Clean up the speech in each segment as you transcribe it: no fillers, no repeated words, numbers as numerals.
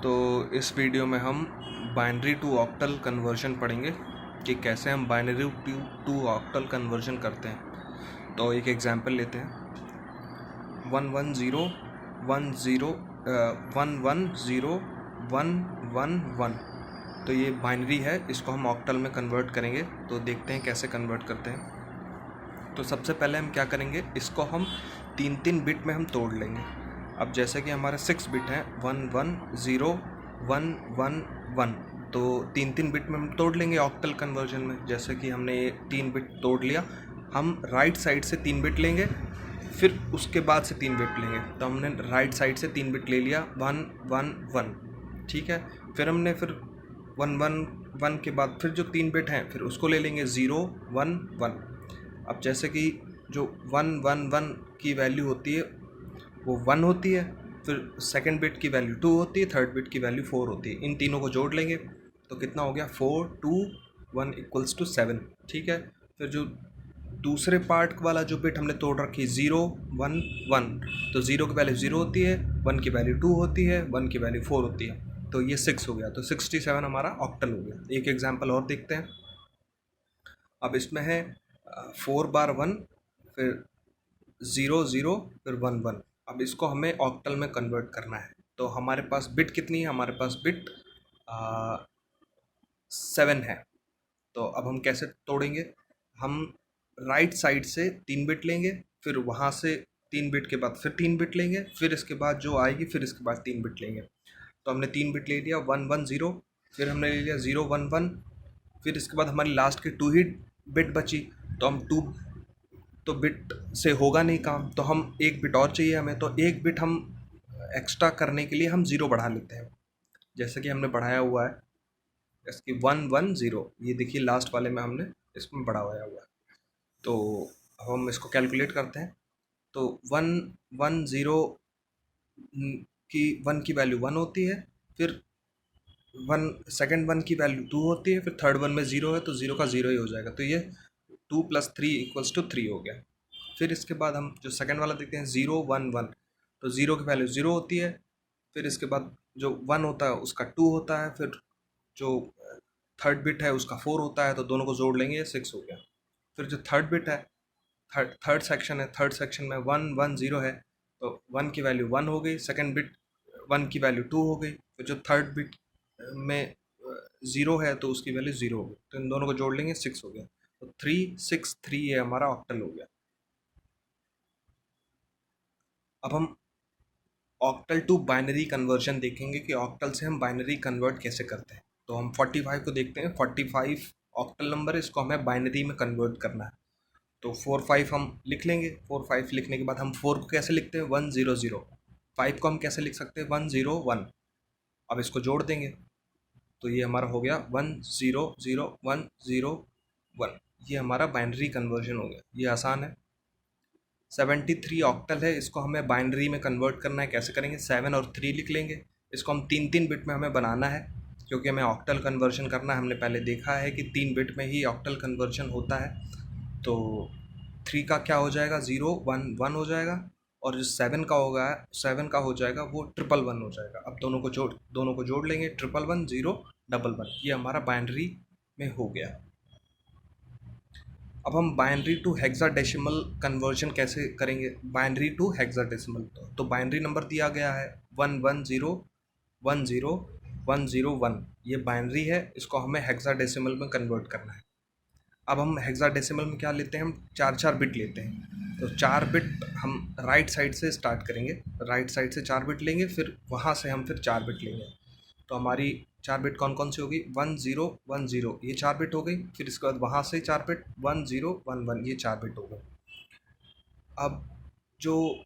तो इस वीडियो में हम बाइनरी टू ऑक्टल कन्वर्जन पढ़ेंगे कि कैसे हम बाइनरी टू ऑक्टल कन्वर्जन करते हैं। तो एक एग्जांपल लेते हैं 110 तो ये बाइनरी है, इसको हम ऑक्टल में कन्वर्ट करेंगे। तो देखते हैं कैसे कन्वर्ट करते हैं। तो सबसे पहले हम क्या करेंगे, इसको हम 3 बिट में हम तोड़ लेंगे। अब जैसे कि हमारे 6 बिट हैं 110111, तो 3 बिट में हम तोड़ लेंगे ऑक्टल कन्वर्जन में। जैसे कि हमने 3 बिट तोड़ लिया, हम राइट साइड से 3 बिट लेंगे, फिर उसके बाद से 3 बिट लेंगे। तो हमने राइट साइड से 3 बिट ले लिया 111, ठीक है। फिर हमने 111 के बाद फिर जो 3 बिट हैं फिर उसको ले लेंगे 011। अब जैसे कि जो 111 की वैल्यू होती है वो 1 होती है, फिर सेकंड बिट की वैल्यू 2 होती है, थर्ड बिट की वैल्यू 4 होती है। इन तीनों को जोड़ लेंगे तो कितना हो गया 4 2 1 = 7, ठीक है। फिर जो दूसरे पार्ट वाला जो बिट हमने तोड़ रखी 011, तो 0 की वैल्यू 0 होती है, 1 की वैल्यू 2 होती है, 1 की वैल्यू 4 होती है, तो ये 6 हो गया। तो 67 हमारा ऑक्टल हो गया। एक एग्जांपल और देखते हैं। अब इसमें है 4 बार 1, फिर 0 0, फिर 1 1। अब इसको हमें ऑक्टल में कन्वर्ट करना है। तो हमारे पास बिट कितनी है, हमारे पास बिट 7 है। तो अब हम कैसे तोड़ेंगे, हम राइट साइड से 3 बिट लेंगे, फिर वहाँ से 3 बिट के बाद फिर 3 बिट लेंगे, फिर इसके बाद जो आएगी फिर इसके बाद 3 बिट लेंगे। तो हमने 3 बिट ले लिया 110, फिर हमने ले लिया 011, फिर इसके बाद हमारी लास्ट की 2 ही बिट बची। तो हम 2 तो बिट से होगा नहीं काम, तो हम 1 बिट और चाहिए हमें। तो 1 बिट हम एक्स्ट्रा करने के लिए हम 0 बढ़ा लेते हैं। जैसे कि हमने बढ़ाया हुआ है इसकी 110, ये देखिए लास्ट वाले में हमने इसमें बढ़ाया हुआ है। तो हम इसको कैलकुलेट करते हैं। तो 110 की 1 की वैल्यू 1 होती है, फिर सेकंड 1 की वैल्यू 2 होती है, फिर थर्ड 1 में 0 है तो 0 का 0 ही हो जाएगा। तो ये 2 + 3 = 3 हो गया। फिर इसके बाद हम जो सेकंड वाला देखते हैं 011, तो 0 की वैल्यू 0 होती है, फिर इसके बाद जो 1 होता है उसका 2 होता है, फिर जो थर्ड बिट है उसका 4 होता है, तो दोनों को जोड़ लेंगे 6 हो गया। फिर जो थर्ड बिट है, थर्ड सेक्शन है, थर्ड सेक्शन में 110 है, तो 1 की वैल्यू 1 हो गई, सेकंड बिट 1 की वैल्यू 2 हो गई, फिर जो थर्ड बिट में 0 है तो उसकी वैल्यू 0 हो गई। तो इन दोनों को जोड़ लेंगे 6 हो गया। तो 363 ये हमारा ऑक्टल हो गया। अब हम ऑक्टल टू बाइनरी कन्वर्जन देखेंगे कि ऑक्टल से हम बाइनरी कन्वर्ट कैसे करते हैं। तो हम 45 को देखते हैं। 45 ऑक्टल नंबर है, इसको हमें बाइनरी में कन्वर्ट करना है। तो 45 हम लिख लेंगे। 45 लिखने के बाद हम 4 को कैसे लिखते हैं 100, 5 को हम कैसे लिख सकते हैं 101। अब इसको जोड़ देंगे तो ये हमारा हो गया 100101। ये हमारा बाइनरी कन्वर्जन हो गया। ये आसान है। 73 ऑक्टल है, इसको हमें बाइनरी में कन्वर्ट करना है। कैसे करेंगे, 7 और 3 लिख लेंगे। इसको हम 3 बिट में हमें बनाना है, क्योंकि हमें ऑक्टल कन्वर्जन करना है। हमने पहले देखा है कि 3 बिट में ही ऑक्टल कन्वर्जन होता है। तो 3 का क्या हो जाएगा 011 हो जाएगा, और जो 7 का होगा 7 का हो जाएगा वो 111 हो जाएगा। अब दोनों को जोड़ लेंगे 111 011। ये हमारा बाइनरी में हो गया। अब हम बाइनरी टू हेक्साडेसिमल कन्वर्जन कैसे करेंगे, बाइनरी टू हेक्साडेसिमल। तो बाइनरी नंबर दिया गया है 11010101। ये बाइनरी है, इसको हमें हेक्साडेसिमल में कन्वर्ट करना है। अब हम हेक्साडेसिमल में क्या लेते हैं, हम 4 बिट लेते हैं। तो 4 बिट हम राइट साइड से स्टार्ट करेंगे, राइट साइड से 4 बिट लेंगे, फिर वहाँ से हम फिर 4 बिट लेंगे। तो हमारी 4 बिट कौन कौन सी होगी 1010, ये 4 बिट हो गई। फिर इसके बाद वहाँ से 4 बिट 1011, ये 4 बिट हो गई। अब जो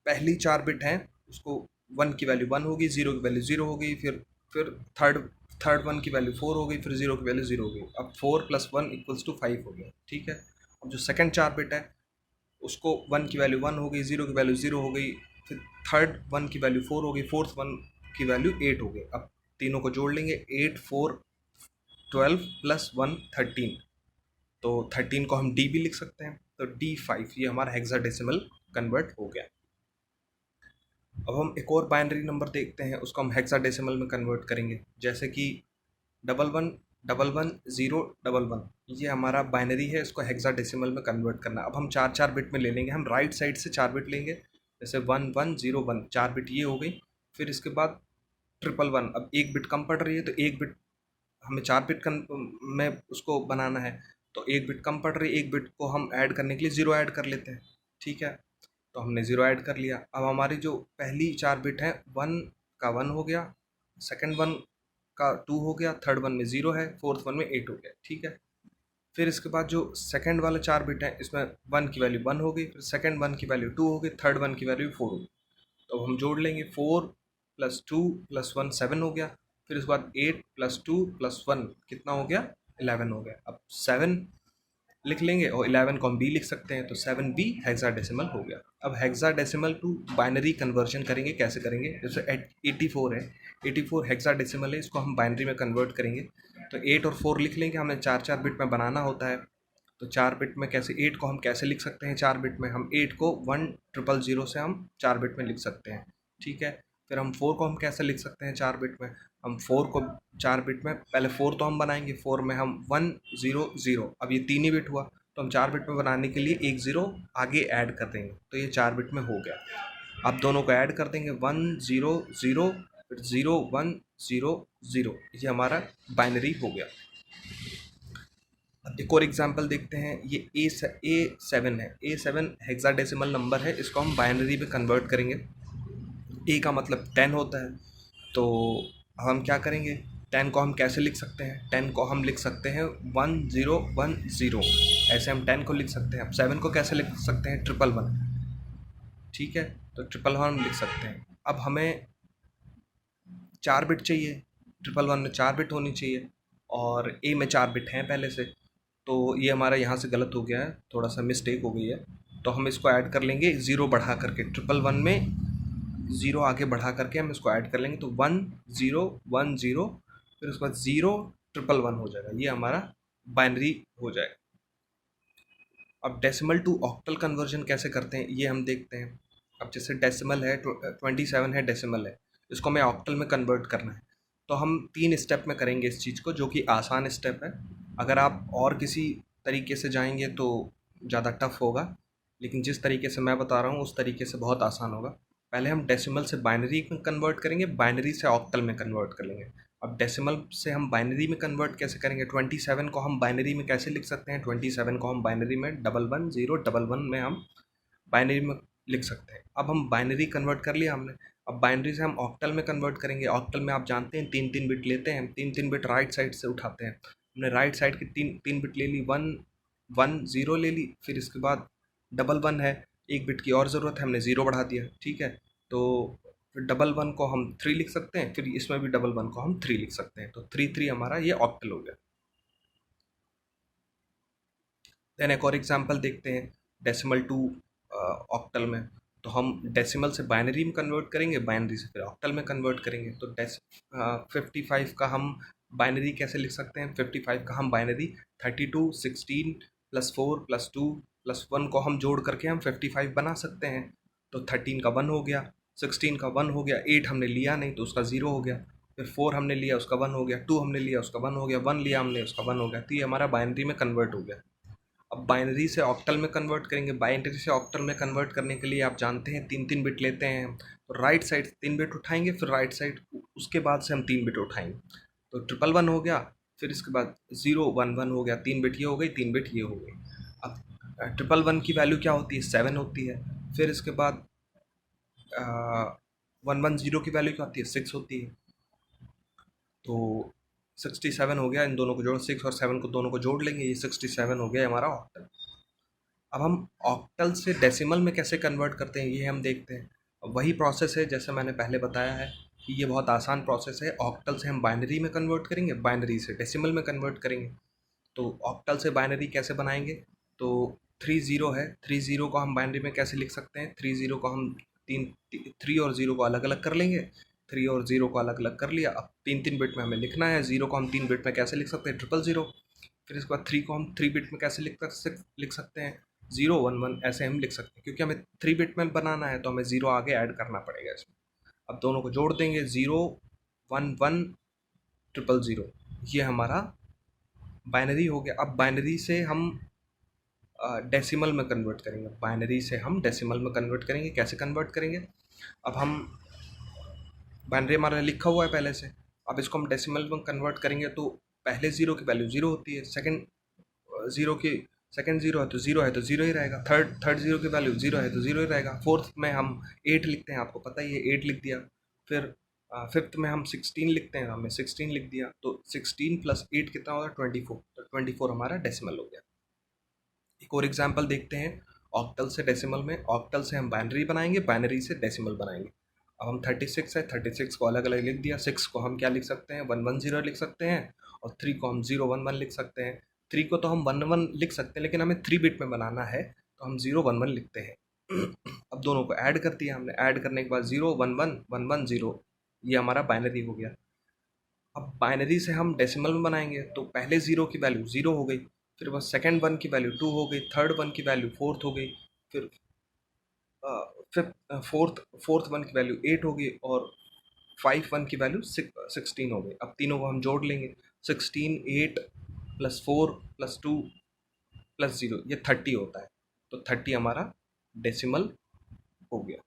पहली 4 बिट हैं उसको 1 की वैल्यू 1 होगी, 0 की वैल्यू 0 हो गई, फिर थर्ड 1 की वैल्यू 4 हो गई, फिर 0 की वैल्यू 0 हो गई। अब 4 + 1 = 5 हो गया, ठीक है। अब जो सेकंड 4 बिट है उसको 1 की वैल्यू 1 हो गई, 0 की वैल्यू 0 हो गई, फिर थर्ड 1 की वैल्यू 4 हो गई, फोर्थ 1 की वैल्यू 8 हो गई। अब तीनों को जोड़ लेंगे 8 4 12 + 1 13। तो 13 को हम D भी लिख सकते हैं, तो D5 ये हमारा हेक्साडेसिमल कन्वर्ट हो गया। अब हम एक और बाइनरी नंबर देखते हैं, उसको हम हेक्साडेसिमल में कन्वर्ट करेंगे, जैसे कि 11111011, ये हमारा बाइनरी है, इसको हेक्साडेसिमल में कन्वर्ट करना है। अब हम 4 4 बिट में ले लेंगे, हम राइट साइड से 4 बिट लेंगे, जैसे 1101, 4 बिट ये हो गई। फिर इसके बाद 111, अब एक बिट कम पड़ रही है तो एक बिट हमें 4 बिट में उसको बनाना है, तो एक बिट कम पड़ रही है, एक बिट को हम ऐड करने के लिए 0 ऐड कर लेते हैं। ठीक है, तो हमने 0 ऐड कर लिया। अब हमारी जो पहली 4 बिट है, 1 का 1 हो गया, सेकंड 1 का 2 हो गया, थर्ड 1 में 0 है, फोर्थ 1 में 8 हो गया। ठीक है, फिर इसके बाद जो सेकंड वाला 4 बिट है, इसमें 1 की वैल्यू 1 हो गई, फिर सेकंड 1 की वैल्यू 2 हो गई, थर्ड 1 की वैल्यू 4 हो गई। तो हम जोड़ लेंगे, 4 + 2 + 1 7 हो गया, फिर उसके बाद 8 + 2 + 1 कितना हो गया, 11 हो गया। अब 7 लिख लेंगे और 11 को हम बी लिख सकते हैं, तो 7B हेक्साडेसिमल हो गया। अब हेक्साडेसिमल टू बाइनरी कन्वर्जन करेंगे, कैसे करेंगे, जैसे 84 है, 84 हेक्साडेसिमल है, इसको हम बाइनरी में कन्वर्ट करेंगे। तो 8 और 4 लिख लेंगे, हमें 4 4 बिट में बनाना होता है। तो 4 बिट में कैसे, 8 को हम कैसे लिख सकते हैं 4 बिट में, हम 8 को 1000 से हम 4 बिट में लिख सकते हैं। ठीक है, फिर हम 4 को हम कैसे लिख सकते हैं 4 बिट में, हम 4 को 4 बिट में, पहले 4 तो हम बनाएंगे, 4 में हम 100, अब ये 3 ही बिट हुआ, तो हम 4 बिट में बनाने के लिए एक 0 आगे ऐड कर देंगे, तो ये 4 बिट में हो गया। अब दोनों को ऐड कर देंगे, 100 फिर 0100, ये हमारा बाइनरी हो गया। अब एक और एग्जांपल देखते हैं, ये A7 है, A7 हेक्साडेसिमल नंबर है, इसको हम बाइनरी में कन्वर्ट करेंगे। ए का मतलब 10 होता है, तो हम क्या करेंगे, 10 को हम कैसे लिख सकते हैं, 10 को हम लिख सकते हैं 1010, ऐसे हम 10 को लिख सकते हैं। अब 7 को कैसे लिख सकते हैं, 111। ठीक है, तो 111 हम लिख सकते हैं। अब हमें 4 बिट चाहिए, 111 में 4 बिट होनी चाहिए, और ए में 4 बिट हैं पहले से, तो ये हमारा यहाँ से गलत हो गया है, थोड़ा सा मिस्टेक हो गई है। तो हम इसको ऐड कर लेंगे 0 बढ़ा करके, 111 में 0 आगे बढ़ा करके हम इसको ऐड कर लेंगे, तो 1010, फिर उसके बाद 0 111 हो जाएगा, ये हमारा बाइनरी हो जाएगा। अब डेसिमल टू ऑक्टल कन्वर्जन कैसे करते हैं ये हम देखते हैं। अब जैसे डेसिमल है, 27 है, डेसिमल है, इसको हमें ऑक्टल में कन्वर्ट करना है, तो हम 3 स्टेप में करेंगे इस चीज़ को, जो कि आसान स्टेप है। अगर आप और किसी तरीके से जाएंगे तो ज़्यादा टफ होगा, लेकिन जिस तरीके से मैं बता रहा हूँ उस तरीके से बहुत आसान होगा। पहले हम डेसिमल से बाइनरी में कन्वर्ट करेंगे, बाइनरी से ऑक्टल में कन्वर्ट कर लेंगे। अब डेसिमल से हम बाइनरी में कन्वर्ट कैसे करेंगे, 27 को हम बाइनरी में कैसे लिख सकते हैं, 27 को हम बाइनरी में 11011 में हम बाइनरी में लिख सकते हैं। अब हम बाइनरी कन्वर्ट कर लिया हमने, अब बाइनरी से हम ऑक्टल में कन्वर्ट करेंगे। ऑक्टल में आप जानते हैं 3 3 बिट लेते हैं, 3 3 बिट राइट साइड से उठाते हैं। हमने राइट साइड की 3 बिट ले ली, 110 ले ली, फिर इसके बाद 11 है, एक बिट की और ज़रूरत है, हमने 0 बढ़ा दिया। ठीक है, तो फिर 11 को हम 3 लिख सकते हैं, फिर इसमें भी 11 को हम 3 लिख सकते हैं, तो 3 3 हमारा ये ऑक्टल हो गया। देन एक और एग्जांपल देखते हैं डेसिमल टू ऑक्टल में, तो हम डेसिमल से बाइनरी में कन्वर्ट करेंगे, बाइनरी से फिर ऑक्टल में कन्वर्ट करेंगे। तो 55 का हम बाइनरी कैसे लिख सकते हैं, 55 का हम बाइनरी 32 16 + 4 + 2 + 1 को हम जोड़ करके हम 55 बना सकते हैं। तो 13 का 1 हो गया, 16 का 1 हो गया, 8 हमने लिया नहीं तो उसका 0 हो गया, फिर 4 हमने लिया उसका 1 हो गया, 2 हमने लिया उसका 1 हो गया, 1 लिया हमने उसका 1 हो गया, तो ये हमारा बाइनरी में कन्वर्ट हो गया। अब बाइनरी से ऑक्टल में कन्वर्ट करेंगे, बाइनरी से ऑक्टल में कन्वर्ट करने के लिए आप जानते हैं 3 3 बिट लेते हैं, तो राइट साइड 3 बिट उठाएंगे, फिर राइट साइड उसके बाद से हम 3 बिट उठाएंगे, तो 111 हो गया, फिर इसके बाद 0 1 1 हो गया, 3 बिट ये हो गई, 3 बिट ये हो गई। अब 111 की वैल्यू क्या होती है, 7 होती है, फिर इसके बाद 110 की वैल्यू क्या होती है, 6 होती है, तो 67 हो गया। इन दोनों को जोड़, 6 और 7 को दोनों को जोड़ लेंगे, ये 67 हो गया हमारा ऑक्टल। अब हम ऑक्टल से डेसिमल में कैसे कन्वर्ट करते हैं ये हम देखते हैं। अब वही प्रोसेस है जैसे मैंने पहले बताया है कि ये बहुत आसान प्रोसेस है। ऑक्टल से हम बाइनरी में कन्वर्ट करेंगे, बाइनरी से डेसिमल में कन्वर्ट करेंगे। तो ऑक्टल से बाइनरी कैसे बनाएंगे, तो 30 है, 30 को हम बाइनरी में कैसे लिख सकते हैं, 30 को हम 3 और 0 को अलग अलग कर लेंगे, 3 और 0 को अलग अलग कर लिया। अब 3 3 बिट में हमें लिखना है, 0 को हम 3 बिट में कैसे लिख सकते हैं, 000। फिर इसके बाद 3 को हम 3 बिट में कैसे लिख सकते हैं, 0 1 1 ऐसे हम लिख सकते हैं, क्योंकि हमें 3 बिट में बनाना है तो हमें 0 आगे ऐड करना पड़ेगा इसमें। अब दोनों को जोड़ देंगे, 0 1 1 0 0, ये हमारा बाइनरी हो गया। अब बाइनरी से हम डेसिमल में कन्वर्ट करेंगे, बाइनरी से हम डेसिमल में कन्वर्ट करेंगे। कैसे कन्वर्ट करेंगे? अब हम बाइनरी हमारा लिखा हुआ है पहले से, अब इसको हम डेसिमल में कन्वर्ट करेंगे तो पहले ज़ीरो की वैल्यू ज़ीरो होती है, ज़ीरो की सेकंड ज़ीरो है तो ज़ीरो ही रहेगा, थर्ड ज़ीरो की वैल्यू ज़ीरो है तो ज़ीरो ही रहेगा। फोर्थ में हम 8 लिखते हैं, आपको पता ही है 8 लिख दिया। फिर फिफ्थ में हम 16 लिखते हैं, हमने 16 लिख दिया, तो 16 प्लस 8 कितना होगा? 24, तो 24 हमारा डेसिमल हो गया। एक और एग्जांपल देखते हैं ऑक्टल से डेसिमल में। ऑक्टल से हम बाइनरी बनाएंगे, बाइनरी से डेसिमल बनाएंगे। अब हम 36 है, 36 को अलग अलग लिख दिया। 6 को हम क्या लिख सकते हैं? 1 1 0 लिख सकते हैं, और 3 को हम 0 1 1 लिख सकते हैं। 3 को तो हम 1 1 लिख सकते हैं, लेकिन हमें 3 बिट में बनाना है तो हम 0 1 1 लिखते हैं। अब दोनों को ऐड कर दिया हमने, ऐड करने के बाद 0 1 1 1 1 0, ये हमारा बाइनरी हो गया। अब बाइनरी से हम डेसिमल में बनाएंगे तो पहले ज़ीरो की वैल्यू ज़ीरो हो गई, फिर बस सेकंड वन की वैल्यू टू हो गई, थर्ड वन की वैल्यू फोर्थ हो गई, फिर फिफ्थ फोर्थ वन की वैल्यू एट हो गई, और फाइव वन की वैल्यू 16 हो गई। अब तीनों को हम जोड़ लेंगे, 16 8 प्लस 4 प्लस 2 प्लस 0, ये 30 होता है। तो 30 हमारा डेसिमल हो गया।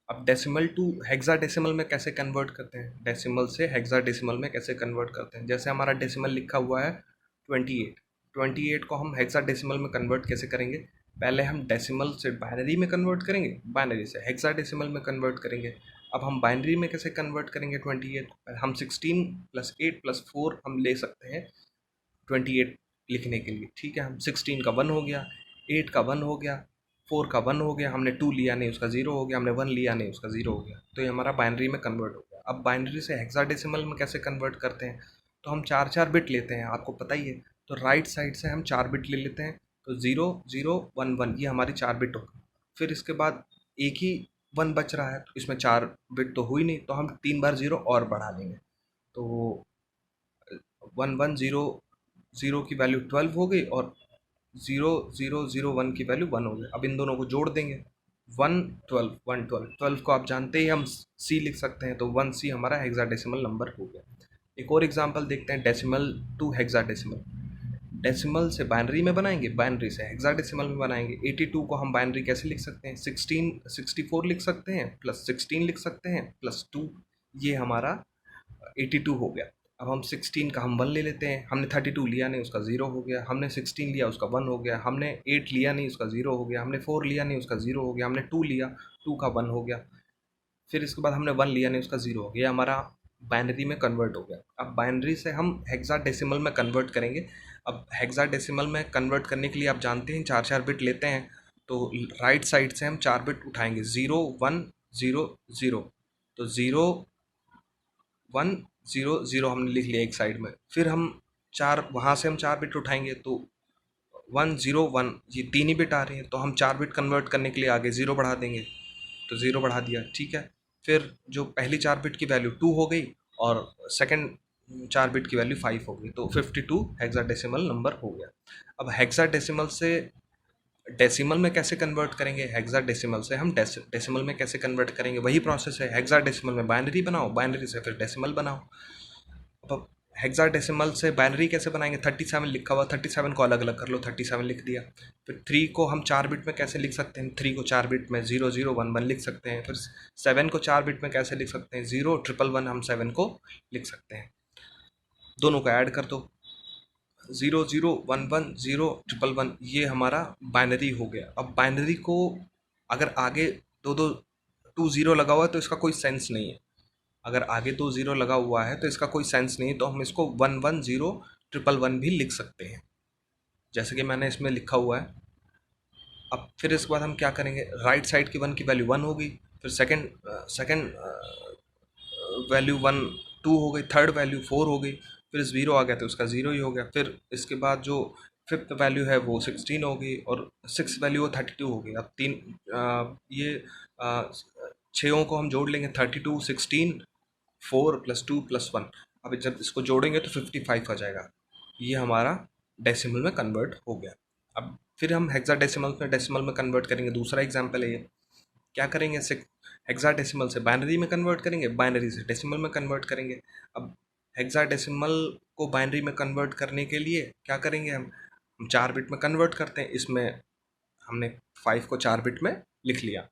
अब डेसिमल टू हेक्साडेसिमल में कैसे कन्वर्ट करते हैं? डेसिमल से हेक्साडेसिमल में कैसे कन्वर्ट करते हैं? जैसे हमारा डेसिमल लिखा हुआ है 28, 28 को हम हेक्साडेसिमल में कन्वर्ट कैसे करेंगे? पहले हम डेसिमल से बाइनरी में कन्वर्ट करेंगे, बाइनरी से हेक्साडेसिमल में कन्वर्ट करेंगे। अब हम बाइनरी में कैसे कन्वर्ट करेंगे 28 को? हम 16 प्लस 8 प्लस 4 हम ले सकते हैं 28 लिखने के लिए, ठीक है। हम 16 का 1 हो गया, 8 का 1 हो गया, 4 का 1 हो गया, हमने 2 लिया नहीं उसका 0 हो गया, हमने 1 लिया नहीं उसका 0 हो गया, तो ये हमारा बाइनरी में कन्वर्ट हो गया। अब बाइनरी से हेक्साडेसिमल में कैसे कन्वर्ट करते हैं? तो हम 4 4 बिट लेते हैं, आपको पता ही है। तो राइट साइड से हम 4 बिट ले लेते हैं, तो 0 0 1 1 ये हमारी 4 बिट हो गई। फिर इसके बाद एक ही 1 बच रहा है, तो इसमें 4 बिट तो हुई नहीं, तो हम 3 बार 0 और बढ़ा देंगे, तो 1 1 0 0 की वैल्यू 12 हो गई, और 0 0 0 1 की वैल्यू 1 हो गई। अब इन दोनों को जोड़ देंगे, 1 12 12 को आप जानते ही हम सी लिख सकते हैं, तो 1C हमारा हेक्साडेसिमल नंबर हो गया। एक और एग्जांपल देखते हैं डेसिमल टू हेक्साडेसिमल। डेसिमल से बाइनरी में बनाएंगे, बाइनरी से हेक्साडेसिमल में बनाएंगे। 82 को हम बाइनरी कैसे लिख सकते हैं? 64 लिख सकते हैं, प्लस 16 लिख सकते हैं, प्लस 2, ये हमारा 82 हो गया। अब हम 16 का हम 1 ले लेते हैं, हमने 32 लिया नहीं उसका 0 हो गया, हमने 16 लिया उसका 1 हो गया, हमने 8 लिया नहीं उसका 0 हो गया, हमने 4 लिया नहीं उसका 0 हो गया, हमने 2 लिया, 2 का 1 हो गया, फिर इसके बाद हमने 1 लिया नहीं उसका 0 हो गया, ये हमारा बाइनरी में कन्वर्ट हो गया। अब बाइनरी से हम हेक्साडेसिमल में कन्वर्ट करेंगे। अब हेक्साडेसिमल में कन्वर्ट करने के लिए आप जानते हैं 4 4 बिट लेते हैं, तो राइट साइड से हम 4 बिट उठाएंगे, 0 1 0 0, तो 0 1 0 0 हमने लिख लिया एक साइड में। फिर हम चार, वहाँ से हम 4 बिट उठाएंगे, तो 1 0 1, ये 3 ही बिट आ रही हैं, तो हम 4 बिट कन्वर्ट करने के लिए आगे 0 बढ़ा देंगे, तो 0 बढ़ा दिया, ठीक है। फिर जो पहली 4 बिट की वैल्यू 2 हो गई, और सेकंड 4 बिट की वैल्यू 5 हो गई, तो 52 हेक्साडेसिमल नंबर हो गया। अब हेक्साडेसिमल से डेसिमल में कैसे कन्वर्ट करेंगे? हेक्साडेसिमल से हम डेसिमल में कैसे कन्वर्ट करेंगे? वही प्रोसेस है, हेक्साडेसिमल में बाइनरी बनाओ, बाइनरी से फिर डेसिमल बनाओ। अब हेक्साडेसिमल से बाइनरी कैसे बनाएंगे? 37 लिखा हुआ, 37 को अलग अलग कर लो, 37 लिख दिया। फिर 3 को हम 4 बिट में कैसे लिख सकते हैं? 3 को 4 बिट में 0 0 1 1 लिख सकते हैं। फिर 7 को 4 बिट में कैसे लिख सकते हैं? 0 1 1 1 हम 7 को लिख सकते हैं। दोनों को ऐड कर दो, 0 0 1 1 0 1 1 1, ये हमारा बाइनरी हो गया। अब बाइनरी को अगर आगे दो दो 2 0 लगा हुआ है तो इसका कोई सेंस नहीं है। अगर आगे 2 0 लगा हुआ है तो इसका कोई सेंस नहीं, तो हम इसको 1 1 0 1 1 1 भी लिख सकते हैं, जैसे कि मैंने इसमें लिखा हुआ है। अब फिर इसके बाद हम क्या करेंगे? राइट साइड की 1 की वैल्यू 1 हो गई, फिर सेकंड वैल्यू 1 2 हो गई, थर्ड वैल्यू 4 हो गई, फिर 0 आ गया तो उसका 0 ही हो गया। फिर इसके बाद जो फिफ्थ वैल्यू है वो 16 हो गई, और सिक्स वैल्यू वो 32 हो गई। अब ये छयों को हम जोड़ लेंगे, 32 16 4 प्लस 2 प्लस 1। अब जब इसको जोड़ेंगे तो 55 आ जाएगा, ये हमारा डेसिमल में कन्वर्ट हो गया। अब फिर हम हेक्साडेसिमल में कन्वर्ट करेंगे। दूसरा एग्जाम्पल है ये। क्या करेंगे, हेक्साडेसिमल से बाइनरी में कन्वर्ट करेंगे, बाइनरी से डेसिमल में कन्वर्ट करेंगे। अब हेक्साडेसिमल को बाइनरी में कन्वर्ट करने के लिए क्या करेंगे, हम 4 बिट में कन्वर्ट करते हैं। इसमें हमने 5 को 4 बिट में लिख लिया।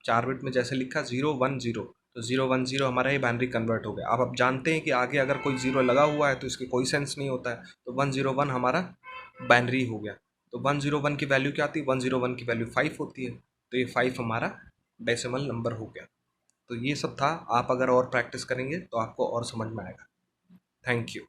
4 बिट में जैसे लिखा 0 1 0, तो 0 1 0 हमारा ये बाइनरी कन्वर्ट हो गया। अब आप जानते हैं कि आगे अगर कोई जीरो लगा हुआ है तो इसकी कोई सेंस नहीं होता है, तो 1 0 1 हमारा बाइनरी हो गया। तो 1 0 1 की वैल्यू क्या आती है, 1 0 1 की वैल्यू 5 होती है, तो ये 5 हमारा डेसिमल नंबर हो गया। तो ये सब था। आप अगर और प्रैक्टिस करेंगे तो आपको और समझ में आएगा। Thank you.